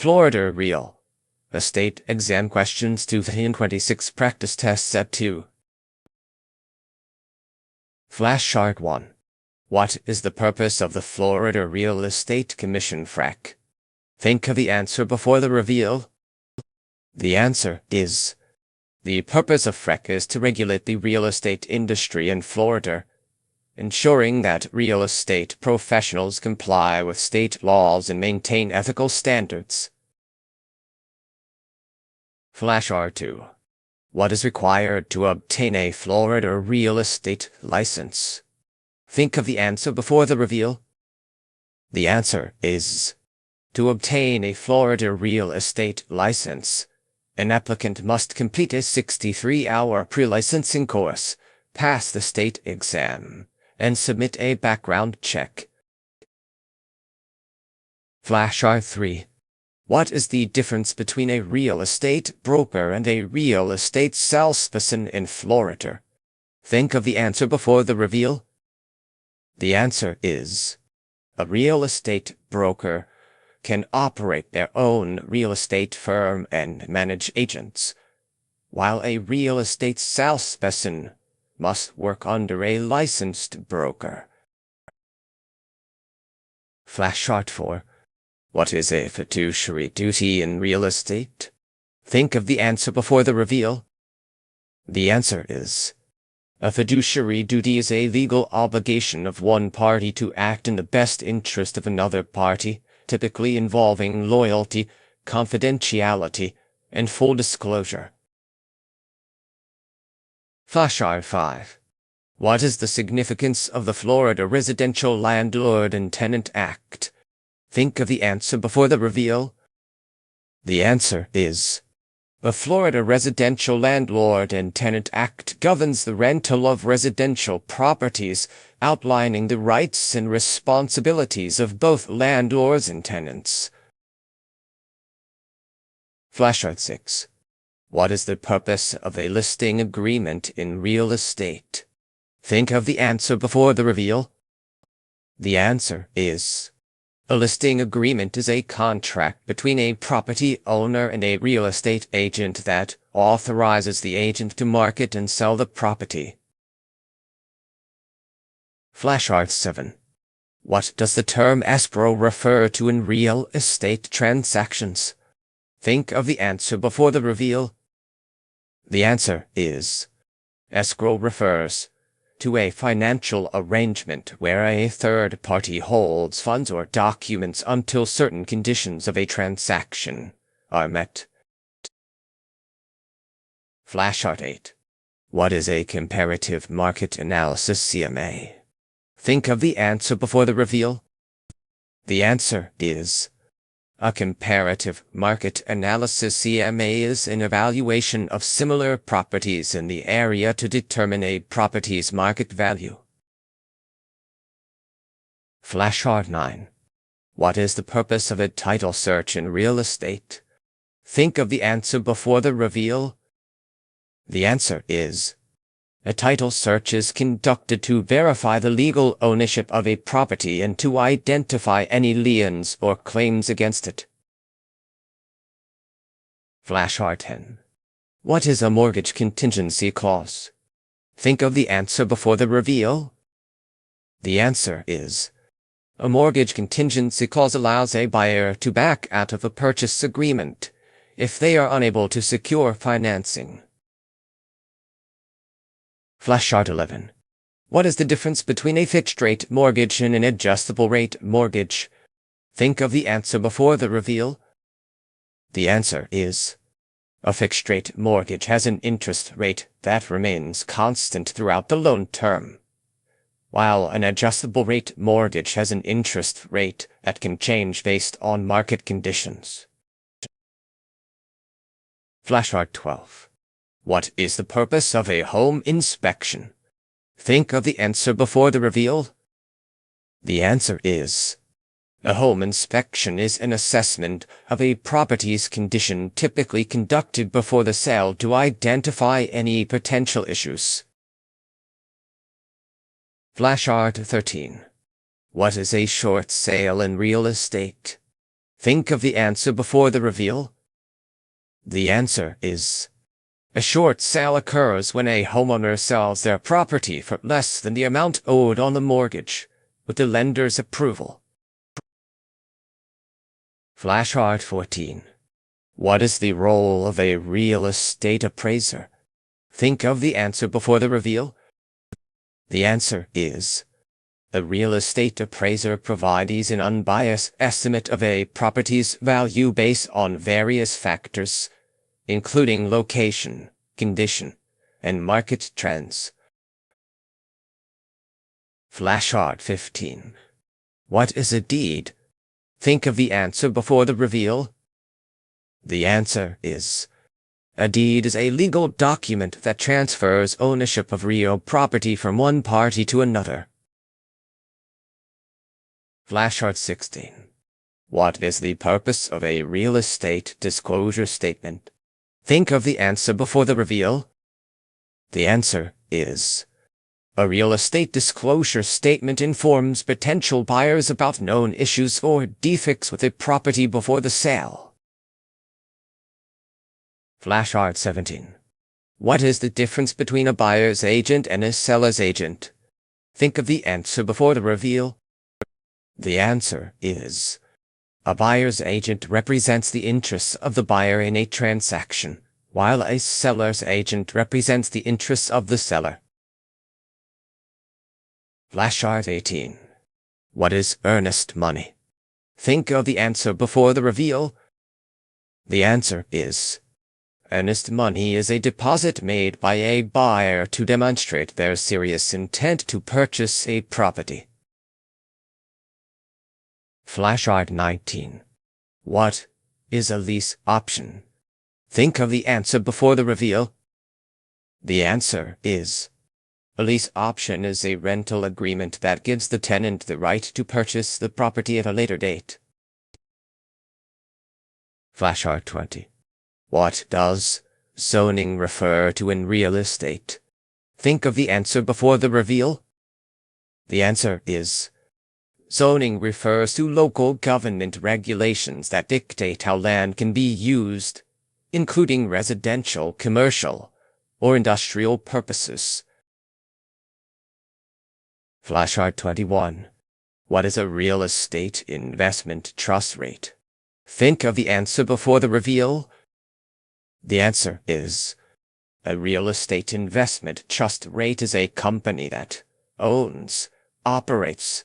Florida Real Estate Exam Questions 2026 Practice Test Set 2. Flashcard 1. What is the purpose of the Florida Real Estate Commission FREC? Think of the answer before the reveal. The answer is: the purpose of FREC is to regulate the real estate industry in Florida, ensuring that real estate professionals comply with state laws and maintain ethical standards. Flashcard 2. What is required to obtain a Florida real estate license? Think of the answer before the reveal. The answer is: to obtain a Florida real estate license, an applicant must complete a 63-hour pre-licensing course, pass the state exam, and submit a background check. Flashcard 3. What is the difference between a real estate broker and a real estate salesperson in Florida? Think of the answer before the reveal. The answer is: a real estate broker can operate their own real estate firm and manage agents, while a real estate salesperson must work under a licensed broker. Flashcard 4. What is a fiduciary duty in real estate? Think of the answer before the reveal. The answer is: a fiduciary duty is a legal obligation of one party to act in the best interest of another party, typically involving loyalty, confidentiality, and full disclosure. Flashcard 5. What is the significance of the Florida Residential Landlord and Tenant Act? Think of the answer before the reveal. The answer is: the Florida Residential Landlord and Tenant Act governs the rental of residential properties, outlining the rights and responsibilities of both landlords and tenants. Flashcard 6. What is the purpose of a listing agreement in real estate? Think of the answer before the reveal. The answer is: a listing agreement is a contract between a property owner and a real estate agent that authorizes the agent to market and sell the property. Flashcard 7. What does the term escrow refer to in real estate transactions? Think of the answer before the reveal. The answer is: escrow refers to a financial arrangement where a third party holds funds or documents until certain conditions of a transaction are met. Flashcard 8. What is a comparative market analysis CMA? Think of the answer before the reveal. The answer is: a comparative market analysis CMA is an evaluation of similar properties in the area to determine a property's market value. Flashcard 9. What is the purpose of a title search in real estate? Think of the answer before the reveal. The answer is: a title search is conducted to verify the legal ownership of a property and to identify any liens or claims against it. Flashcard 10. What is a mortgage contingency clause? Think of the answer before the reveal. The answer is: a mortgage contingency clause allows a buyer to back out of a purchase agreement if they are unable to secure financing. Flashcard 11. What is the difference between a fixed-rate mortgage and an adjustable-rate mortgage? Think of the answer before the reveal. The answer is: a fixed-rate mortgage has an interest rate that remains constant throughout the loan term, while an adjustable-rate mortgage has an interest rate that can change based on market conditions. Flashcard 12. What is the purpose of a home inspection? Think of the answer before the reveal. The answer is: a home inspection is an assessment of a property's condition typically conducted before the sale to identify any potential issues. Flashcard 13. What is a short sale in real estate? Think of the answer before the reveal. The answer is: a short sale occurs when a homeowner sells their property for less than the amount owed on the mortgage, with the lender's approval. Flashcard 14. What is the role of a real estate appraiser? Think of the answer before the reveal. The answer is: a real estate appraiser provides an unbiased estimate of a property's value based on various factors, including location, condition, and market trends. Flashcard 15. What is a deed? Think of the answer before the reveal. The answer is: a deed is a legal document that transfers ownership of real property from one party to another. Flashcard 16. What is the purpose of a real estate disclosure statement? Think of the answer before the reveal. The answer is: a real estate disclosure statement informs potential buyers about known issues or defects with a property before the sale. Flashcard 17. What is the difference between a buyer's agent and a seller's agent? Think of the answer before the reveal. The answer is: a buyer's agent represents the interests of the buyer in a transaction, while a seller's agent represents the interests of the seller. Flashcard 18. What is earnest money? Think of the answer before the reveal. The answer is: earnest money is a deposit made by a buyer to demonstrate their serious intent to purchase a property. Flashcard 19. What is a lease option? Think of the answer before the reveal. The answer is: a lease option is a rental agreement that gives the tenant the right to purchase the property at a later date. Flashcard 20. What does zoning refer to in real estate? Think of the answer before the reveal. The answer is: zoning refers to local government regulations that dictate how land can be used, including residential, commercial, or industrial purposes. Flashcard 21. What is a real estate investment trust rate? Think of the answer before the reveal. The answer is: a real estate investment trust rate is a company that owns, operates,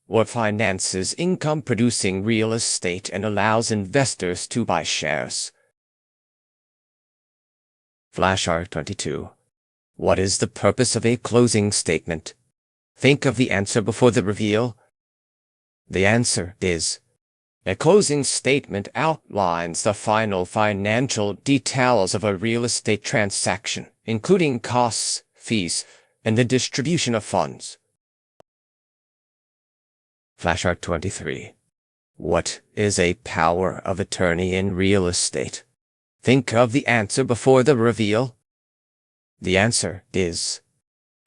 or finances income-producing real estate and allows investors to buy shares. Flashcard 22. What is the purpose of a closing statement? Think of the answer before the reveal. The answer is: a closing statement outlines the final financial details of a real estate transaction, including costs, fees, and the distribution of funds. Flashcard 23. What is a power of attorney in real estate? Think of the answer before the reveal. The answer is: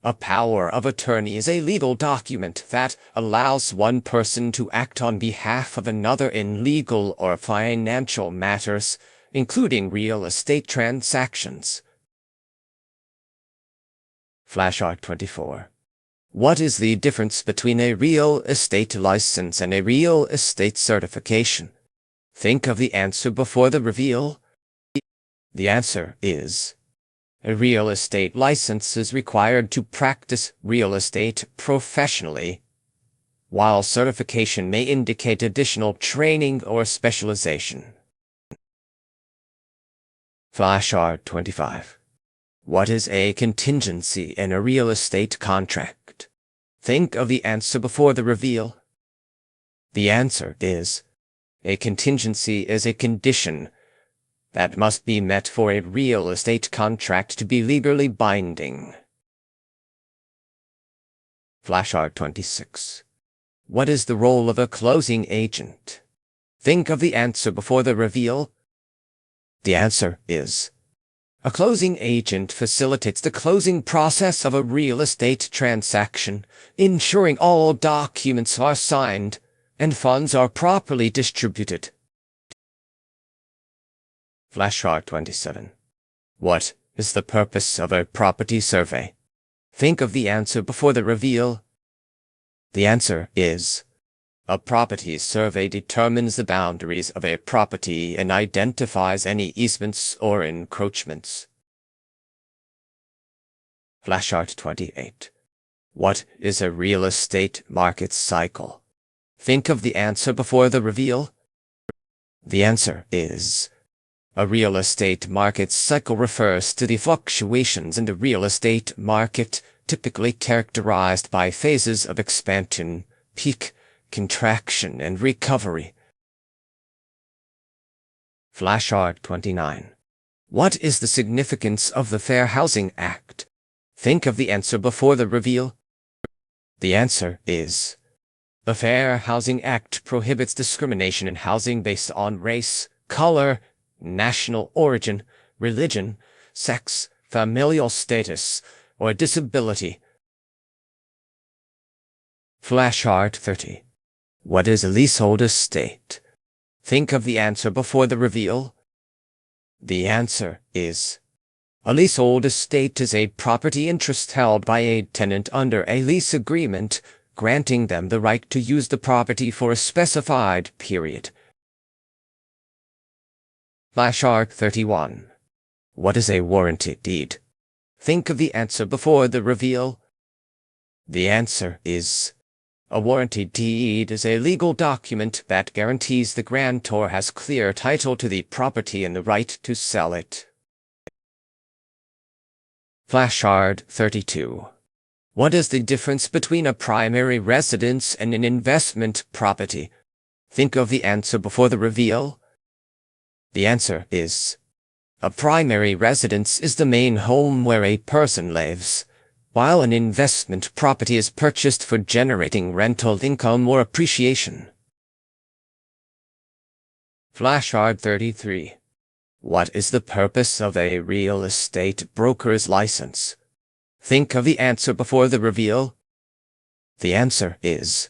a power of attorney is a legal document that allows one person to act on behalf of another in legal or financial matters, including real estate transactions. Flashcard 24. What is the difference between a real estate license and a real estate certification? Think of the answer before the reveal. The answer is: a real estate license is required to practice real estate professionally, while certification may indicate additional training or specialization. Flashcard 25. What is a contingency in a real estate contract? Think of the answer before the reveal. The answer is: a contingency is a condition that must be met for a real estate contract to be legally binding. Flashcard 26. What is the role of a closing agent? Think of the answer before the reveal. The answer is: a closing agent facilitates the closing process of a real estate transaction, ensuring all documents are signed and funds are properly distributed Flashcard 27. What is the purpose of a property survey? Think of the answer before the reveal. The answer is: a property survey determines the boundaries of a property and identifies any easements or encroachments. Flashcard 28. What is a real estate market cycle? Think of the answer before the reveal. The answer is: a real estate market cycle refers to the fluctuations in the real estate market, typically characterized by phases of expansion, peak, contraction, and recovery. Flashcard 29. What is the significance of the Fair Housing Act? Think of the answer before the reveal. The answer is: the Fair Housing Act prohibits discrimination in housing based on race, color, national origin, religion, sex, familial status, or disability. Flashcard 30. What is a leasehold estate? Think of the answer before the reveal. The answer is: a leasehold estate is a property interest held by a tenant under a lease agreement, granting them the right to use the property for a specified period. Flashcard 31. What is a warranty deed? Think of the answer before the reveal. The answer is: a warranty deed is a legal document that guarantees the grantor has clear title to the property and the right to sell it. Flashcard 32. What is the difference between a primary residence and an investment property? Think of the answer before the reveal. The answer is: a primary residence is the main home where a person lives, while an investment property is purchased for generating rental income or appreciation. Flashcard 33. What is the purpose of a real estate broker's license? Think of the answer before the reveal. The answer is: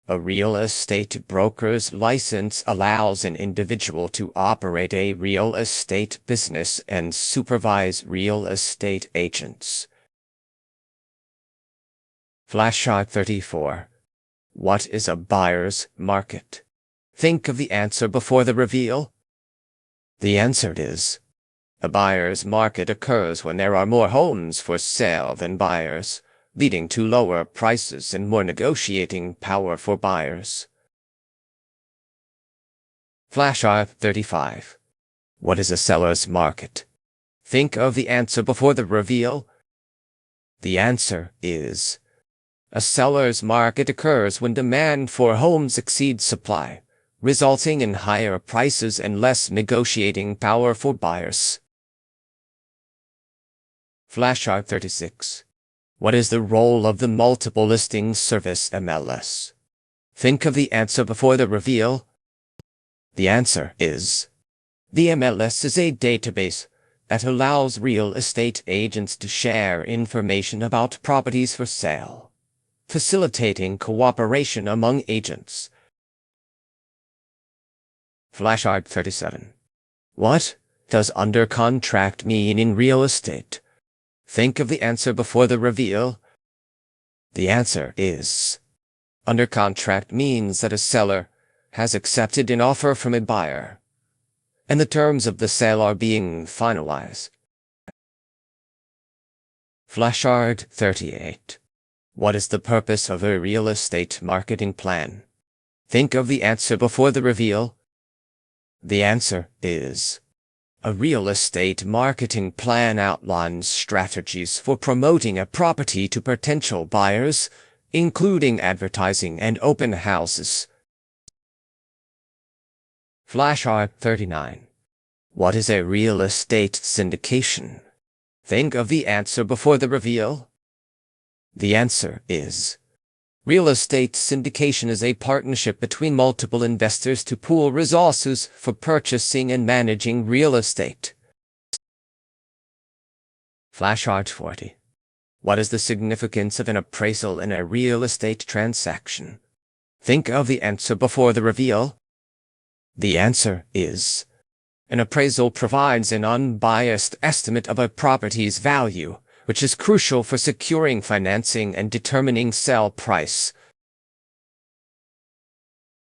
a real estate broker's license allows an individual to operate a real estate business and supervise real estate agents. Flashcard 34. What is a buyer's market? Think of the answer before the reveal. The answer is: a buyer's market occurs when there are more homes for sale than buyers, leading to lower prices and more negotiating power for buyers. Flashcard 35. What is a seller's market? Think of the answer before the reveal. The answer is: a seller's market occurs when demand for homes exceeds supply, resulting in higher prices and less negotiating power for buyers. Flashcard 36. What is the role of the Multiple Listing Service MLS? Think of the answer before the reveal. The answer is: the MLS is a database that allows real estate agents to share information about properties for sale, facilitating cooperation among agents. Flashcard 37. What does under contract mean in real estate? Think of the answer before the reveal. The answer is: under contract means that a seller has accepted an offer from a buyer, and the terms of the sale are being finalized. Flashcard 38. What is the purpose of a real estate marketing plan? Think of the answer before the reveal. The answer is: a real estate marketing plan outlines strategies for promoting a property to potential buyers, including advertising and open houses. Flashcard 39. What is a real estate syndication? Think of the answer before the reveal. The answer is: real estate syndication is a partnership between multiple investors to pool resources for purchasing and managing real estate. Flashcard 40. What is the significance of an appraisal in a real estate transaction? Think of the answer before the reveal. The answer is: An appraisal provides an unbiased estimate of a property's value, which is crucial for securing financing and determining sale price.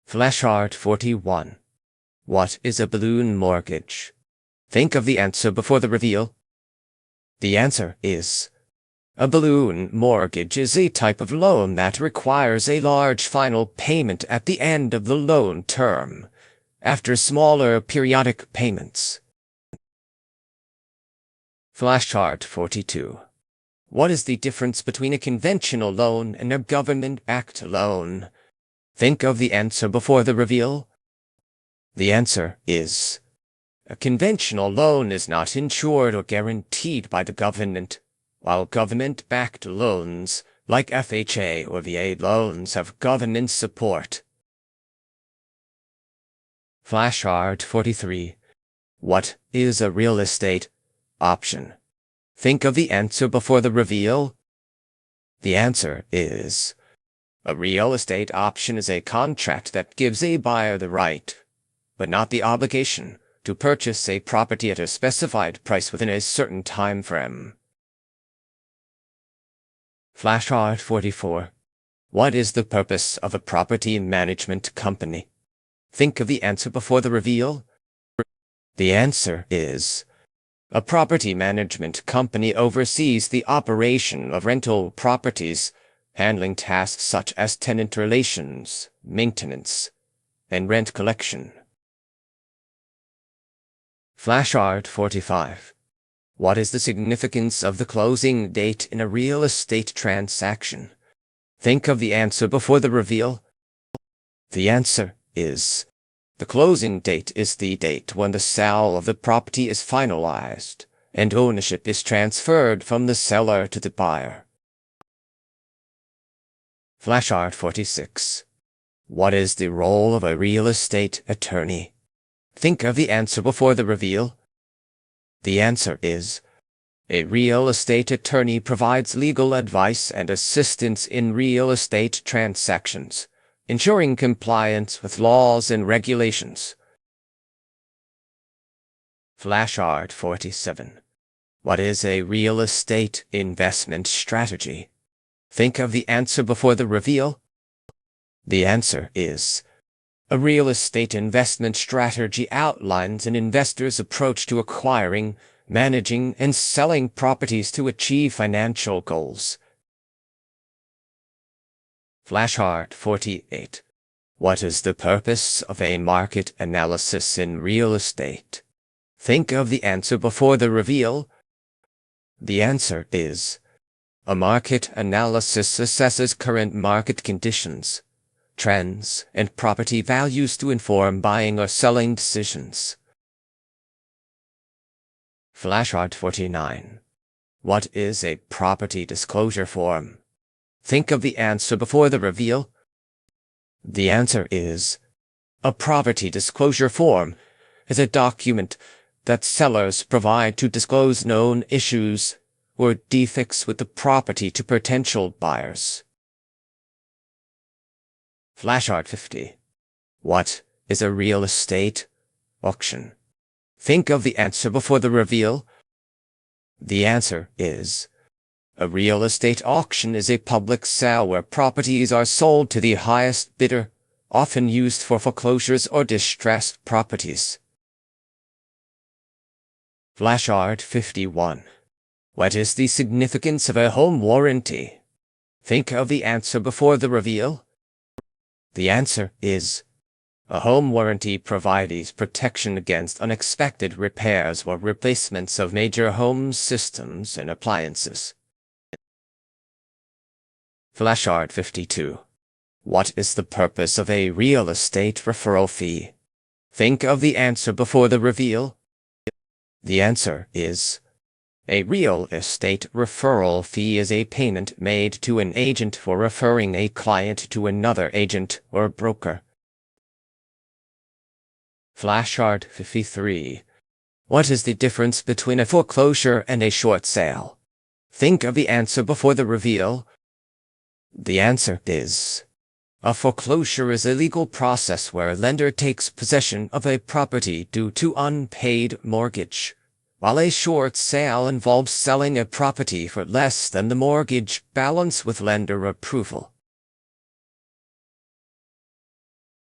Flashcard 41. What is a balloon mortgage? Think of the answer before the reveal. The answer is: a balloon mortgage is a type of loan that requires a large final payment at the end of the loan term, after smaller periodic payments. Flashcard 42. What is the difference between a conventional loan and a government-backed loan? Think of the answer before the reveal. The answer is: a conventional loan is not insured or guaranteed by the government, while government-backed loans, like FHA or VA loans, have government support. Flashcard 43. What is a real estate option? Think of the answer before the reveal. The answer is: a real estate option is a contract that gives a buyer the right, but not the obligation, to purchase a property at a specified price within a certain time frame. Flashcard 44. What is the purpose of a property management company? Think of the answer before the reveal. The answer is: a property management company oversees the operation of rental properties, handling tasks such as tenant relations, maintenance, and rent collection. Flashcard 45. What is the significance of the closing date in a real estate transaction? Think of the answer before the reveal. The answer is: the closing date is the date when the sale of the property is finalized, and ownership is transferred from the seller to the buyer. Flashcard 46. What is the role of a real estate attorney? Think of the answer before the reveal. The answer is: a real estate attorney provides legal advice and assistance in real estate transactions, ensuring compliance with laws and regulations. Flashcard 47. What is a real estate investment strategy? Think of the answer before the reveal. The answer is: a real estate investment strategy outlines an investor's approach to acquiring, managing, and selling properties to achieve financial goals. Flashcard 48. What is the purpose of a market analysis in real estate? Think of the answer before the reveal. The answer is: a market analysis assesses current market conditions, trends, and property values to inform buying or selling decisions. Flashcard 49. What is a property disclosure form? Think of the answer before the reveal. The answer is: a property disclosure form is a document that sellers provide to disclose known issues or defects with the property to potential buyers. Flashcard 50. What is a real estate auction? Think of the answer before the reveal. The answer is: a real estate auction is a public sale where properties are sold to the highest bidder, often used for foreclosures or distressed properties. Flashcard 51. What is the significance of a home warranty? Think of the answer before the reveal. The answer is: a home warranty provides protection against unexpected repairs or replacements of major home systems and appliances. Flashcard 52. What is the purpose of a real estate referral fee? Think of the answer before the reveal. The answer is: a real estate referral fee is a payment made to an agent for referring a client to another agent or broker. Flashcard 53. What is the difference between a foreclosure and a short sale? Think of the answer before the reveal. The answer is: A foreclosure is a legal process where a lender takes possession of a property due to unpaid mortgage, while a short sale involves selling a property for less than the mortgage balance with lender approval.